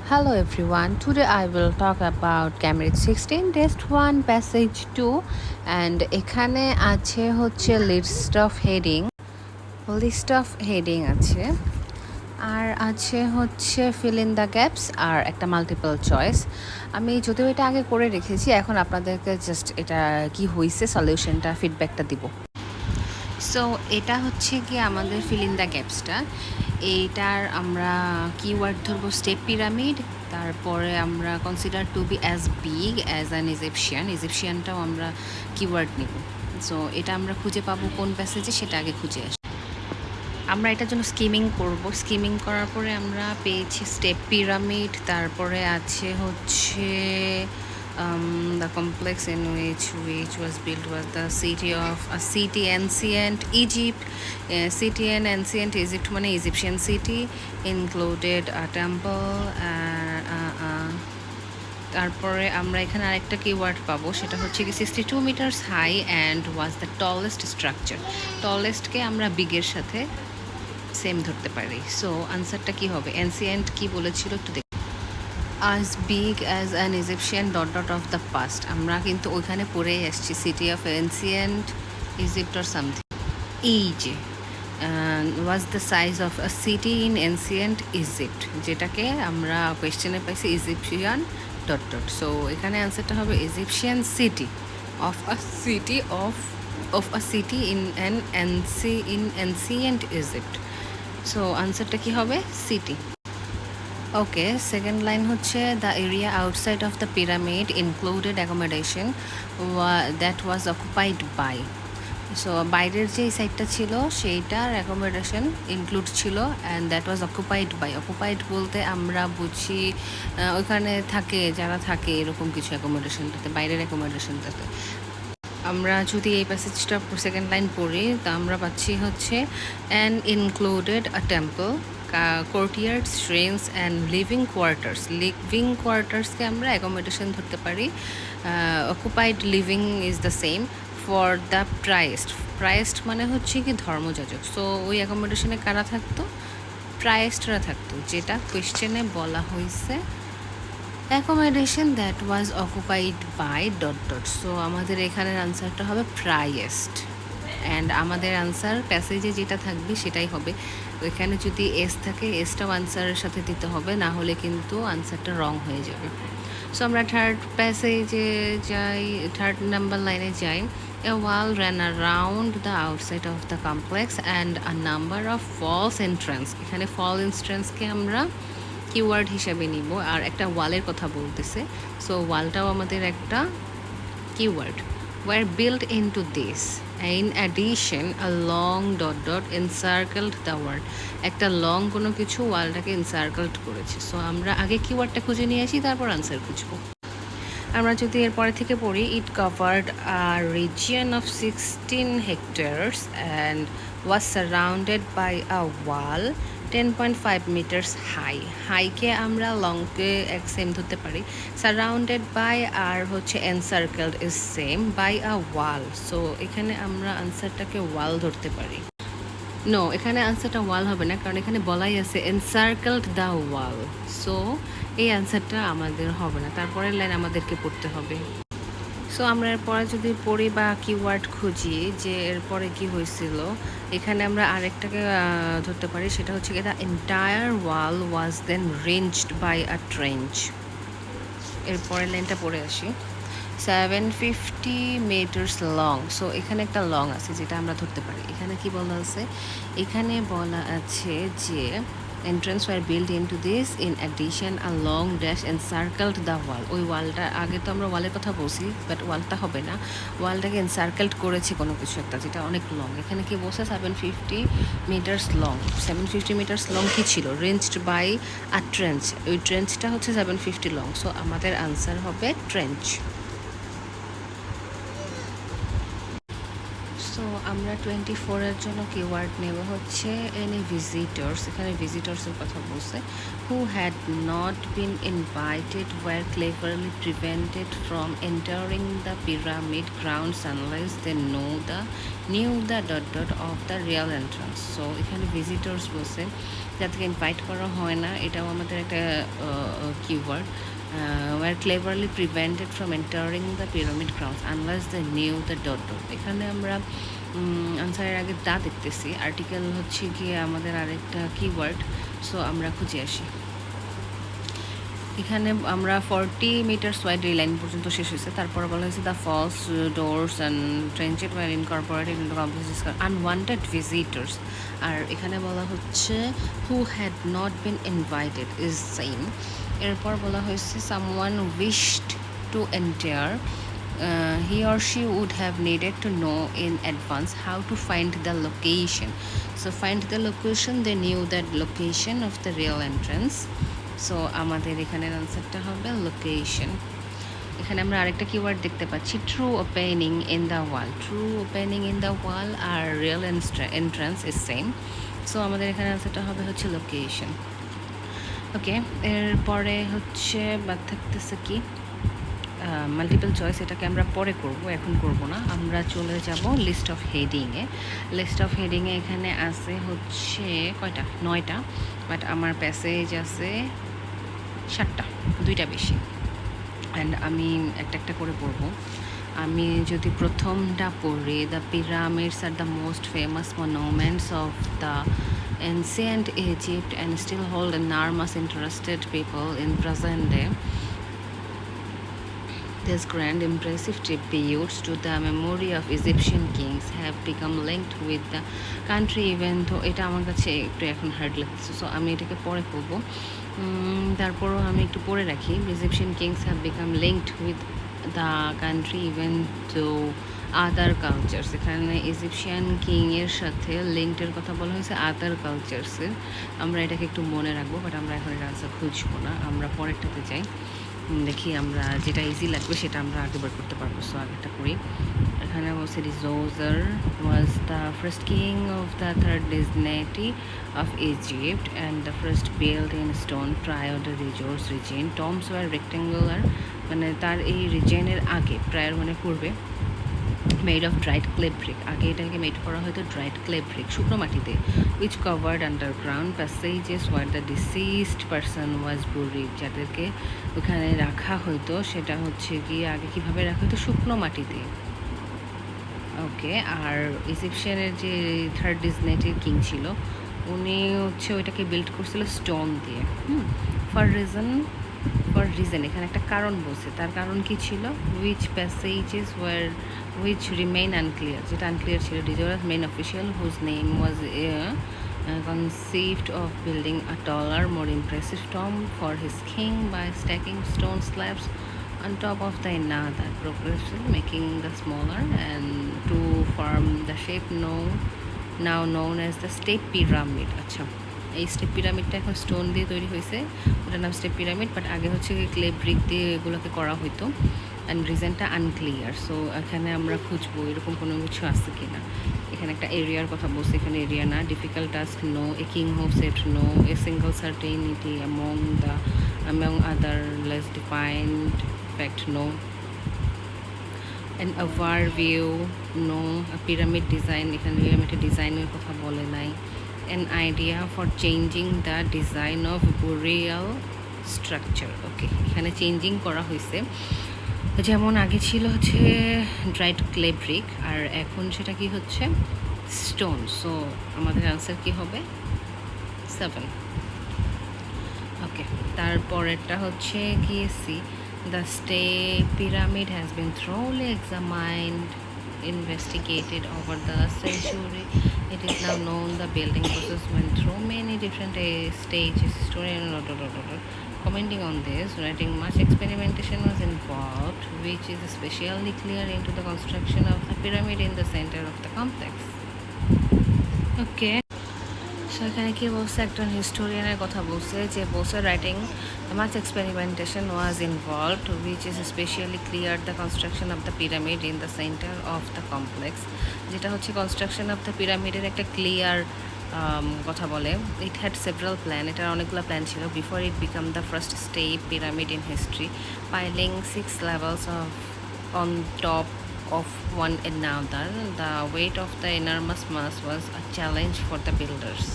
Hello everyone. Today I will talk about Cambridge 16 Test 1 Passage 2 and এখানে আছে হচ্ছে list of heading আছে আর আছে হচ্ছে fill in the gaps আর একটা মাল্টিপল চয়েস। আমি যদিও এটা আগে করে রেখেছি, এখন আপনাদেরকে জাস্ট এটা কি হয়েছে সলিউশনটা ফিডব্যাকটা দিব। সো এটা হচ্ছে কি আমাদের fill in the গ্যাপসটা। এইটার আমরা কিওয়ার্ড ধরবো স্টেপ পিরামিড, তারপরে আমরা consider to be as big as an ইজিপশিয়ানটাও আমরা কিওয়ার্ড নিব। সো এটা আমরা খুঁজে পাবো কোন প্যাসেজে, সেটা আগে খুঁজে আসি। আমরা এটার জন্য স্কিমিং করব। স্কিমিং করার পরে আমরা পেয়েছি স্টেপ পিরামিড, তারপরে আছে হচ্ছে the complex in which was built was the city ancient Egypt. City and ancient Egypt মানে Egyptian city included a temple. তারপরে আমরা এখানে আরেকটা কিওয়ার্ড পাবো, সেটা হচ্ছে কি 62 metres high and was the tallest structure. টলেস্টকে আমরা বিগের সাথে সেম ধরতে পারি। সো আনসারটা কি হবে? এনসিয়েন্ট কি বলেছিল একটু দেখ। as big as an Egyptian ... of the past, আমরা কিন্তু ওইখানে পড়েই আসছি city of ancient Egypt or something. এই যে was the size of a city in ancient Egypt, যেটাকে আমরা কোয়েশ্চেনে পাইছি ইজিপশিয়ান ... সো এখানে অ্যান্সারটা হবে Egyptian city of a city in ancient Egypt. So আনসারটা কি হবে? সিটি। ওকে, সেকেন্ড লাইন হচ্ছে the area outside of the pyramid included accommodation that was occupied by. So বাইরের যে সাইডটা ছিল সেইটার অ্যাকোমোডেশন ইনক্লুড ছিল and that was occupied by. Occupied বলতে আমরা বুঝি ওইখানে থাকে, যারা থাকে এরকম কিছু অ্যাকোমোডেশনটাতে, বাইরের অ্যাকোমোডেশনটাতে। আমরা যদি এই প্যাসেজটা সেকেন্ড লাইন পড়ি তা আমরা পাচ্ছি হচ্ছে and included a temple, courtyards, trains and living কোয়ার্টার্সকে আমরা অ্যাকোমোডেশন ধরতে পারি। Occupied living is the same for the priest মানে হচ্ছে কি ধর্মযাজক। সো ওই অ্যাকোমোডেশনে কারা থাকতো? প্রাইস্টরা থাকতো, যেটা কোয়েশ্চেনে বলা হয়েছে accommodation that was occupied by ... so আমাদের এখানের আনসারটা হবে প্রাইস্ট। অ্যান্ড আমাদের আনসার প্যাসেজে যেটা থাকবে সেটাই হবে। ওইখানে যদি এস থাকে এসটাও আনসারের সাথে দিতে হবে, না হলে কিন্তু আনসারটা রং হয়ে যাবে। সো আমরা থার্ড প্যাসেজে যাই, থার্ড নাম্বার লাইনে যাই। A wall ran around the outside of the complex and a number of false entrance. এখানে false entrance-কে আমরা কিওয়ার্ড হিসাবে নিব, আর একটা ওয়ালের কথা বলতেছে। সো ওয়ালটাও আমাদের একটা keyword. were built into this. In addition, a long ... encircled the wall. একটা লং কোনো কিছু ওয়ালটাকে এনসার্কেলড করেছে। সো আমরা আগে কিওয়ার্ডটা খুঁজে নিয়ে আসি, তারপর আনসার খুঁজবো। আমরা যদি এরপরে থেকে পড়ি, it covered a region of 16 hectares and was surrounded by a wall 10.5 metres high. হাইকে আমরা লংকে এক সেম ধরতে পারি, সারাউন্ডেড বাই আর হচ্ছে encircled is same by a wall. So এখানে আমরা আনসারটাকে ওয়াল ধরতে পারি। নো, এখানে আনসারটা ওয়াল হবে না, কারণ এখানে বলাই আছে এনসার্কেলড দ্য ওয়াল। সো এই আনসারটা আমাদের হবে না, তারপরের লাইন আমাদেরকে পড়তে হবে। সো আমরা এরপরে যদি পড়ি বা কিওয়ার্ড খুঁজি যে এরপরে কি হয়েছিল, এখানে আমরা আরেকটাকে ধরতে পারি, সেটা হচ্ছে কি the entire wall was then ranged by a trench. এরপরের লাইনটা পড়ে আসি। 750 মিটার্স লং। সো এখানে একটা লং আছে যেটা আমরা ধরতে পারি। এখানে কি বলা আছে? এখানে বলা আছে যে entrance were built into this. In addition, a long dash encircled the wall. ওই ওয়ালটা আগে তো আমরা ওয়ালের কথা বলছি, বাট ওয়ালটা হবে না, ওয়ালটাকে এনসার্কেলড করেছে কোনো কিছু একটা যেটা অনেক লং। এখানে কি বলছে? 750 মিটার্স লং। 750 মিটার্স লং কি ছিল? Ranged by a trench. ওই ট্রেঞ্চটা হচ্ছে 750 লং। সো আমাদের আনসার হবে ট্রেঞ্চ। সো আমরা 24 এর জন্য কিওয়ার্ড নেব হচ্ছে এনি ভিজিটর্স। এখানে ভিজিটর্সের কথা বলছে। Who had not been invited were cleverly prevented from entering the pyramid grounds unless they knew the dot dot of the real entrance. So এখানে ভিজিটর্স বলছে, যাদেরকে ইনভাইট করা হয় না, এটাও আমাদের একটা keyword. were cleverly prevented from entering the pyramid grounds unless they knew the dot dot। এখানে আমরা আনসারের আগে দা দেখতেছি, আর্টিকেল হচ্ছে গিয়ে আমাদের আরেকটা কিওয়ার্ড। সো আমরা খুঁজে আসি। এখানে আমরা 40 মিটার্স ওয়াইড এই লাইন পর্যন্ত শেষ হয়েছে। তারপর বলা হয়েছে the false doors and trenched were incorporated into complex unwanted visitors. আর এখানে বলা হচ্ছে who had not been invited is same. এরপর বলা হয়েছে someone wished to enter, he or she would have needed to know in advance how to find the location. So find the location, they knew that location of the real entrance. So আমাদের এখানের আনসারটা হবে location. এখানে আমরা আরেকটা keyword দেখতে পাচ্ছি, true opening in the wall. True opening in the wall আর real entrance is same. So আমাদের এখানে আনসারটা হবে হচ্ছে লোকেশন। ওকে, এরপরে হচ্ছে বাদ থাকতেছে কি মাল্টিপল চয়েস। এটাকে আমরা পরে করব, এখন করব না। আমরা চলে যাব লিস্ট অফ হেডিংয়ে। লিস্ট অফ হেডিংয়ে এখানে আছে হচ্ছে কয়টা, 9টা, বাট আমার প্যাসেজ আছে 7টা, 2টা বেশি। অ্যান্ড আমি একটা একটা করে পড়ব। আমি যদি প্রথমটা পড়ি, the pyramids are the most famous monuments of the ancient Egypt and still hold enormous interested people in present day. These grand impressive tributes to the memory of Egyptian kings have become linked with the country even though এটা আমার কাছে একটু এখন hard লাগছে। So আমি এটাকে পরে পড়বো। তারপরও আমি একটু পড়ে রাখি। Egyptian kings have become linked with the country even though other cultures. এখানে ইজিপশিয়ান কিংয়ের সাথে লিঙ্কটের কথা বলা হয়েছে আদার কালচার্সের। আমরা এটাকে একটু মনে রাখবো, বাট আমরা এখন এর আনসার খুঁজবো না, আমরা পরেরটাতে যাই। দেখি আমরা যেটা ইজি লাগবে সেটা আমরা আগে বের করতে পারবো। সো আগেটা করি। এখানে বলছে Djoser was the first king of the third dynasty of Egypt and the first build in stone prior the Djoser's reign. Tombs were rectangular, মানে তার এই রিজেনের আগে, প্রায়র মানে পূর্বে, made of dried clay brick. আগে এটাকে মেড করা হয়তো ড্রাইড ক্লে ব্রিক, শুকনো মাটিতে। Which covered underground passages where the deceased person was buried. যাদেরকে ওখানে রাখা হয়তো সেটা হচ্ছে কি আগে কীভাবে রাখা হতো, শুকনো মাটিতে। ওকে, আর ইজিপশিয়ানের যে থার্ড ডিজনেটির কিং ছিল, উনি হচ্ছে ওইটাকে বিল্ড করছিল স্টোন দিয়ে। ফর রিজন এখানে একটা কারণ বলছে, তার কারণ কি ছিল, which passages were which remain unclear, যেটা আনক্লিয়ার ছিল। Djoser's main official whose name was conceived of building a taller, more impressive tomb for his king by stacking stone slabs on top of the another, progressively making the smaller and to form the shape now known as the step pyramid. আচ্ছা, এই step পিরামিডটা এখন stone দিয়ে তৈরি হয়েছে, ওটার নাম step pyramid, but আগে হচ্ছে ক্লে ব্রিক দিয়ে এগুলোকে করা হতো। And রিজনটা unclear. সো এখানে আমরা খুঁজবো এরকম কোনো কিছু আছে কি না। এখানে একটা এরিয়ার কথা বলছে, এখানে এরিয়া না। Difficult task no, a king who set no, a single certainty among other less defined fact no, an overview no, a pyramid design, এখানে পিরামিডের ডিজাইনের কথা বলে নাই। an idea for changing the design of burial structure। ওকে, এখানে changing করা হয়েছে, যেমন আগে ছিল হচ্ছে ড্রাইড ক্লে ব্রিক, আর এখন সেটা কি হচ্ছে স্টোন। সো আমাদের আনসার কি হবে 7। ওকে, তারপরেরটা হচ্ছে গিয়েছি, the step pyramid has been thoroughly examined investigated over the century. It is now known the building process went through many different stages. Historian commenting on this, writing much experimentation was involved, which is especially clear into the construction of the pyramid in the center of the complex. Okay. সেখানে কি বলছে, একজন হিস্টোরিয়ানের কথা বলছে যে বলছে writing much experimentation was involved which is especially clear the construction of the pyramid in the center of the complex, যেটা হচ্ছে কনস্ট্রাকশন অফ দ্য পিরামিডের একটা ক্লিয়ার কথা বলে। ইট হ্যাড সেভারাল প্ল্যান, এটার অনেকগুলো প্ল্যান ছিল before it become the first step pyramid in history, piling 6 levels of on top of one another. The weight of the enormous mass was a challenge for the builders.